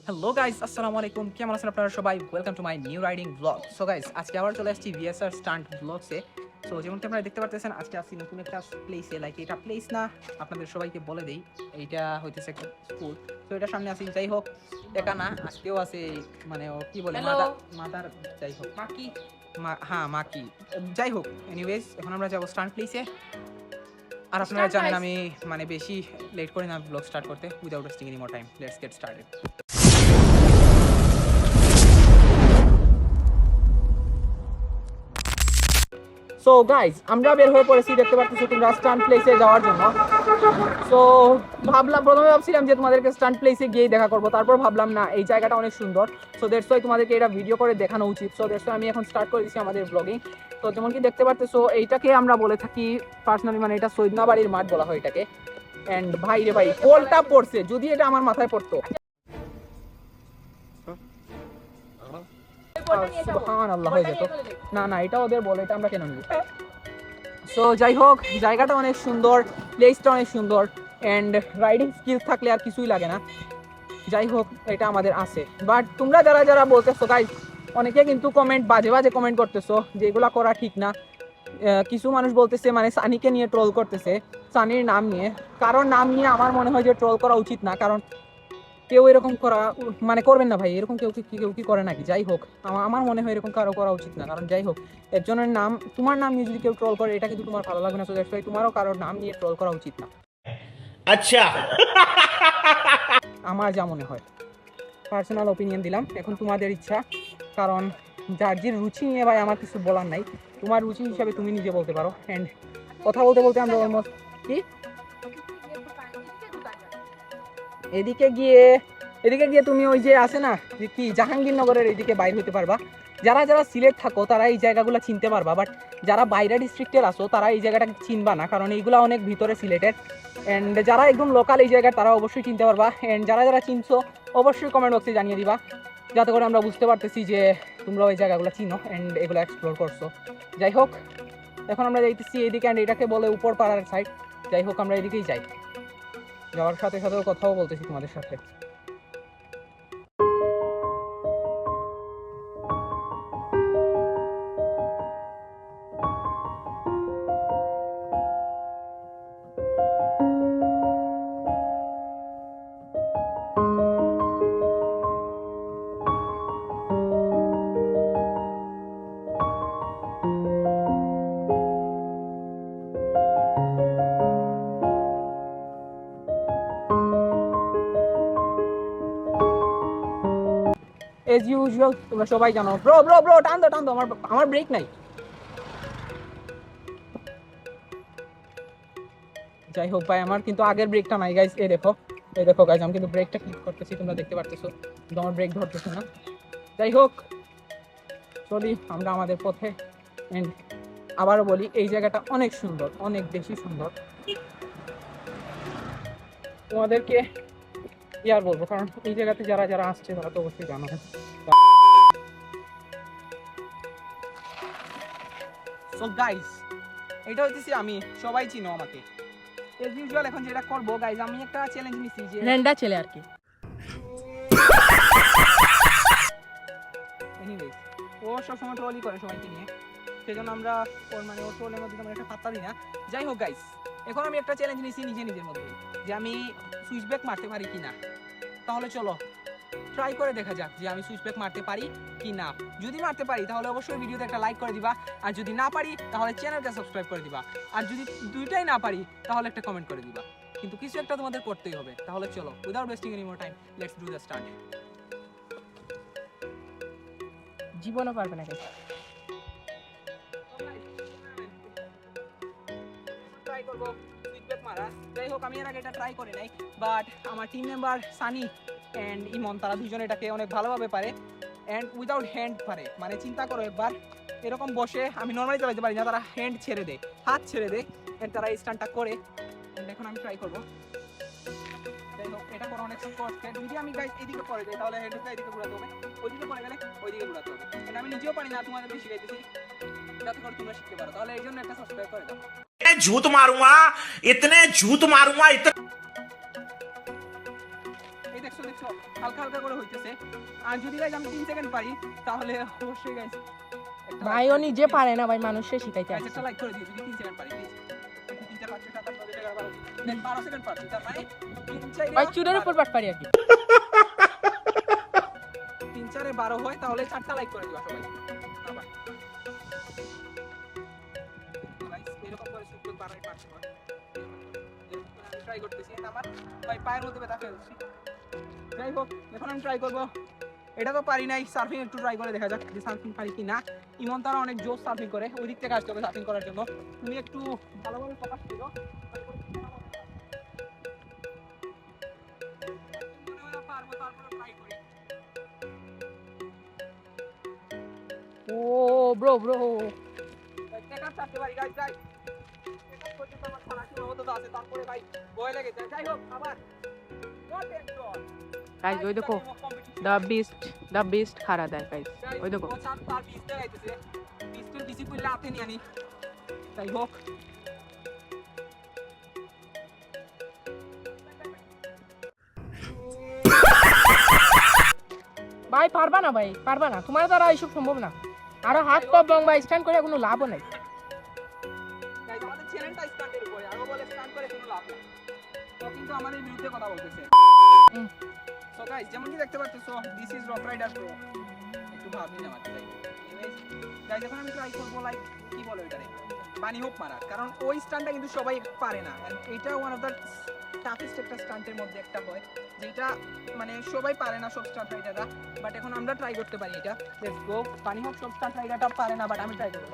Hello guys, আসসালামু আলাইকুম। কেমন আছেন আপনারা সবাই? Welcome to my new riding blog. So guys, আজকে আবার চলে আসছি ভিএসআর স্টান্ট ব্লগসে। সো যেমনটি আপনারা দেখতে পারতেছেন, আজকে আসছি নতুন একটা প্লেসে। লাইক এটা প্লেস না, আপনাদের সবাইকে বলে দেই, এইটা হইতেছে একটা স্কুল। তো এটার সামনে আসি, যাই হোক একা না, আজকেও আছে মানে ও কি বলে মাদার যাই হোক মাকি হ্যাঁ মাকি, যাই হোক এনিওয়েজ এখন আমরা যাবো স্টান্ট প্লেসে। আর আপনারা জানেন আমি মানে বেশি লেট করি না ব্লগ স্টার্ট করতে। Without wasting any more time, let's get started. So guys, আমরা বের হয়ে পড়েছি, দেখতে পাচ্ছি তোমরা স্টান্ট প্লেসে যাওয়ার জন্য। সো প্রথমে ভাবছিলাম যে তোমাদেরকে স্টান্ট প্লেসে গিয়ে দেখা করবো, তারপর ভাবলাম না, এই জায়গাটা অনেক সুন্দর। সো দ্যাটস ওয়াই তোমাদেরকে এটা ভিডিও করে দেখানো উচিত। সো দ্যাটস ওয়াই আমি এখন স্টার্ট করে দিচ্ছি আমাদের ব্লগিং। তো যেমন কি দেখতে পাচ্ছ, এইটাকে আমরা বলে থাকি পার্সোনালি, মানে এটা সৈয়দনাবাড়ির মাঠ বলা হয় এটাকে। অ্যান্ড ভাই রে ভাই, পোলটা পড়ছে, যদি এটা আমার মাথায় পড়তো। সুবহানাল্লাহ, হয়ে যেত। না না, এটা ওদের বলে, এটা আমরা কেন নিব? সো যাই হোক, জায়গাটা অনেক সুন্দর, প্লেসটা অনেক সুন্দর, অ্যান্ড রাইডিং স্কিলস থাকলে আর কিছুই লাগে না। যাই হোক, এটা আমাদের আছে। বাট তোমরা যারা যারা বলতেছো গাইস, অনেকে কিন্তু বাজে বাজে কমেন্ট করতেছো যে এগুলা করা ঠিক না। কিছু মানুষ বলতেছে, মানে সানিকে নিয়ে ট্রোল করতেছে, সানির নাম নিয়ে। কারণ নাম নিয়ে আমার মনে হয় যে ট্রোল করা উচিত না, কারণ কেউ এরকম করা মানে করবেন না ভাই, এরকম কেউ কি করে নাকি? যাই হোক, আমার মনে হয় এরকম কারো করা উচিত না। কারণ যাই হোক, একজনের নাম, তোমার নাম নিয়ে যদি কেউ ট্রোল করে, এটা কিন্তু তোমার ভালো লাগবে না। সো দ্যাটস ওয়াই তোমারও কারোর নাম নিয়ে ট্রোল করা উচিত না, আচ্ছা। আমার যা মনে হয়। পার্সোনাল ওপিনিয়ন দিলাম, এখন তোমাদের ইচ্ছা। কারণ যার যে রুচি নিয়ে ভাই আমার কিছু বলার নাই, তোমার রুচি হিসাবে তুমি নিজে বলতে পারো। অ্যান্ড কথা বলতে বলতে আমরা অলমোস্ট কি এদিকে গিয়ে তুমি ওই যে আছে না যে কি জাহাঙ্গীরনগরের এদিকে বাইরে হতে পারবা। যারা যারা সিলেট থাকো তারা এই জায়গাগুলো চিনতে পারবা, বাট যারা বাইরে ডিস্ট্রিক্টের আসো তারা এই জায়গাটা চিনবা না, কারণ এইগুলো অনেক ভিতরে সিলেটের। অ্যান্ড যারা একদম লোকাল এই জায়গার, তারা অবশ্যই চিনতে পারবা। অ্যান্ড যারা যারা চিনছো অবশ্যই কমেন্ট বক্সে জানিয়ে দিবা, যাতে করে আমরা বুঝতে পারতেছি যে তোমরা ওই জায়গাগুলো চিনো অ্যান্ড এগুলো এক্সপ্লোর করছো। যাই হোক, এখন আমরা যাইতেছি এইদিকে, অ্যান্ড এটাকে বলে উপর পাড়ার সাইড। যাই হোক, আমরা এদিকেই যাই। যাওয়ার সাথে সাথেও কথাও বলতেছি তোমাদের সাথে। এজ ইউজুয়াল তোমরা সবাই জানো, ব্রো ব্রো ব্রো টান দাও, আমার ব্রেক নাই। যাই হোক ভাই, আমার কিন্তু আগের ব্রেকটা নাই গাইস। এই দেখো গাইস, আমি কিন্তু ব্রেকটা ক্লিক করতেছি, তোমরা দেখতে পারতেছো, কিন্তু আমার ব্রেক ধরতেছে না। যাই হোক, চলি আমরা আমাদের পথে। এন্ড আবারও বলি, এই জায়গাটা অনেক সুন্দর, অনেক বেশি সুন্দর। তোমাদেরকে কি আর বলবো, কারণ এই জায়গাতে যারা যারা আসছে তারা তো অবশ্যই জানো। সো গাইস, এটা হইতেছি আমি, সবাই চিনো আমাকে এজ ইউজুয়াল। এখন যেটা করবো গাইস, আমি একটা চ্যালেঞ্জ নিছি যে রেন্ডা ছেলে আর কি। এনিওয়েজ, ও সবসময় ট্রলই করে সবাইকে নিয়ে, সেজন্য আমরা ওর মানে ওর ট্রলের মধ্যে আমরা একটা পাত্তা দিই না। যাই হোক গাইস, এখন আমি একটা চ্যালেঞ্জ নিছি নিজের মধ্যে, যে আমি সুইচ ব্যাক মারতে পারি কি না। তাহলে চলো ট্রাই করে দেখা যাক যে আমি সুইচ ব্যাক মারতে পারি কি না। যদি মারতে পারি তাহলে অবশ্যই ভিডিওতে একটা লাইক করে দিবা, আর যদি না পারি তাহলে চ্যানেলটা সাবস্ক্রাইব করে দিবা, আর যদি দুইটাই না পারি তাহলে একটা কমেন্ট করে দিবা। কিন্তু কিছু একটা তোমাদের করতেই হবে। তাহলে চলো, without wasting any more time, let's do the start. জীবনও পারবে না। ট্রাই করবো সুইচ ব্যাক মারা। যাই হোক, আমি এর আগে এটা ট্রাই করি নাই, বাট আমার টিম মেম্বার সানি অ্যান্ড ইমন, তারা দুজন এটাকে অনেক ভালোভাবে পারে, অ্যান্ড উইদাউট হ্যান্ড পারে। মানে চিন্তা করো একবার, এরকম বসে, আমি নর্মালি চালাতে পারি না, তারা হ্যান্ড ছেড়ে দেয়, হাত ছেড়ে দেয়, অ্যান্ড তারা এই স্টান্টটা করে। অ্যান্ড এখন আমি ট্রাই করবো। যাই হোক, এটা করা অনেক কষ্ট। যদি আমি গাইস এদিকে পড়ে যাই তাহলে হ্যান্ডটা এদিকে ঘুরাতে হবে, ওইদিকে পড়ে গেলে ওইদিকে ঘুরাতে হবে। এটা আমি নিজেও পারি না, তোমাদেরকে শিখাইতেছি যাতে করে তোমরা শিখতে পারো। তাহলে এই জন্য একটা সাবস্ক্রাইব করে দাও। झूठ मारूंगा, इतने झूठ मारूंगा, इतने। এই দেখছো দেখছো হালকা হালকা করে হইতেছে। আর যদি গাইস আমি 3 সেকেন্ড পারি তাহলে অবশ্যই গাইস ভাই ও নিজে পারে না ভাই, মানুষকে শিখাইতে গাইস আসছে। একটা লাইক করে দিও যদি 3 সেকেন্ড পারি প্লিজ। 3 4 5 6 7 8 9 10 11 12 12 সেকেন্ড পারছি তার মানে 3 4 ভাই চুরের উপর বাট পারি আর কি। 3 4 12 হয় তাহলে 4টা লাইক করে দিবা সবাই। আবার গাইস এরকম করে শুধু 12 পারছি না। আমি ট্রাই করতেছি এটা আমার ভাই পায়ের মধ্যে ব্যথা ফেলছি। যাই হোক এখন আমি ট্রাই করব। এটা তো পারি নাই, সার্ফিং একটু ট্রাই করে দেখা যাক যে সার্ফিং পারি কি না। ইমন তারা অনেক জোর সার্ফিং করে, ওই দিক থেকে আসতে হবে সার্ফিং করার জন্য। তুমি একটু ভালোভাবে ফোকাস করো। ও ব্রো ব্রো গাইস ওই দেখো দ্য বিস্ট খারা দেয় গাইস, ওই দেখো। যাই হোক ভাই পারবা না ভাই, পারবা না, তোমার দ্বারা এইসব সম্ভব না। আরো হাত পা লম্বা স্ট্যান্ড করে কোনো লাভও নাই। গাইস আমাদের চ্যানেলটা স্টান্টের উপরে, আরো বলে স্টান্ট করে কোনো লাভ নেই। তো কিন্তু আমাদের বিরুদ্ধে কথা বলতেছে। সো গাইস যেমন কি দেখতে পাচ্ছো this is Rock Rider Pro. একটু ভাবি না মাত্র তাই। গাইস এখন আমি ট্রাই করব লাইক কি বলে এটারে বানি হোপ মারা, কারণ ওই স্টান্টটা কিন্তু সবাই পারে না। এন্ড এটা ওয়ান অফ দা টাফেস্ট একটা স্টান্টের মধ্যে একটা হয় যেটা মানে সবাই পারে না সব স্টান্ট রাইডাররা। বাট এখন আমরা ট্রাই করতে পারি এটা। Let's go. বানি হোপ সব স্টান্ট রাইডারটা পারে না বাট আমি ট্রাই করব।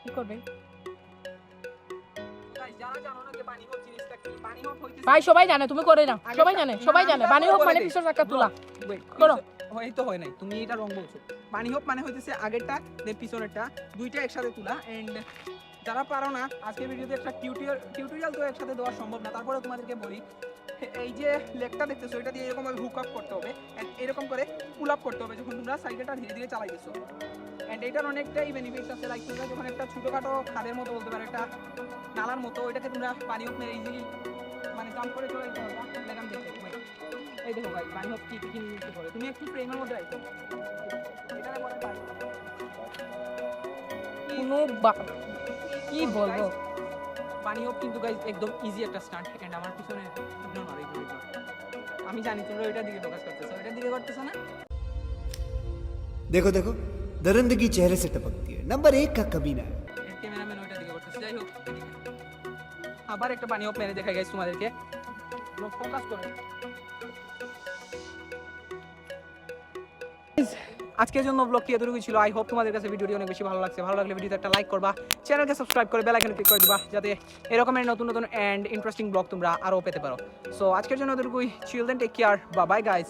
কি করবে গাইস যারা জানো না যে বানি হোপ জিনিসটা কি, বানি হোপ হইছে ভাই? সবাই জানে, তুমি করে না। সবাই জানে, সবাই জানে বানি হোক মানে পিছন চাকা তোলা। করো। হয় তো হয় নাই, তুমি এটা রং বলছো। বানি হোপ মানে হইতেছে আগেরটা দেন পিছনেরটা দুইটা একসাথে তোলা। এন্ড যারা পারো না আজকের ভিডিওতে একটা টিউটোরিয়াল তো একসাথে দেওয়া সম্ভব না, তারপরে তোমাদেরকে বলি এই যে লেগটা দেখতেছো এটা দিয়ে এরকম ভাবে হুক আপ করতে হবে এন্ড এরকম করে পুল আপ করতে হবে যখন তোমরা সাইকেলটা ধীরে ধীরে চালাইতেছো। এন্ড এটার অনেকটাই বেনিফিটস আছে। লাইক তোমরা যখন একটা ছোটখাটো খাদের মতো বলতে পারো একটা নালার মতো ওইটাকে তোমরা পানি হোপ মেরে ইজিলি মানে জাম্প করে চলে যেতে পারবা। লেগাম দেখতে এই দেখো ভাই পানি হোপ কি কি ইউজ করে তুমি একটু ফ্রেমের মধ্যে রাখো এটারে বলে পানি হোপ। কোনো কি বলবো, পানি হোপ কিন্তু গাইস একদম ইজি একটা স্টান্ট। এন্ড আমার পিছনে ইগনোর মারো ইগনোর। আমি জানি তোমরা ওইটার দিকে ফোকাস করতেছো, ওইটার দিকে করতেছো না। देखो देखो दरिंदगी चेहरे से टपकती है, नंबर 1 का कमीना है। ক্যামেরাম্যান ওইটার দিকে করতেছে। যাই হোক আবার একটা পানি হোপ মেরে দেখাই গাইস তোমাদেরকে, ফোকাস করে। আজকের জন্য ব্লগ কি এতটুকুই ছিল। আই হোপ তোমাদের কাছে ভিডিওটি অনেক বেশি ভালো লাগছে। ভালো লাগলে ভিডিওতে একটা লাইক করবা, চ্যানেলকে সাবস্ক্রাইব করে বেল আইকনে ক্লিক করে দিবা যাতে এরকমের নতুন নতুন এন্ড ইন্টারেস্টিং ব্লগ তোমরা আরও পেতে পারো। সো আজকের জন্য এতটুকুই। Children take care, bye bye guys.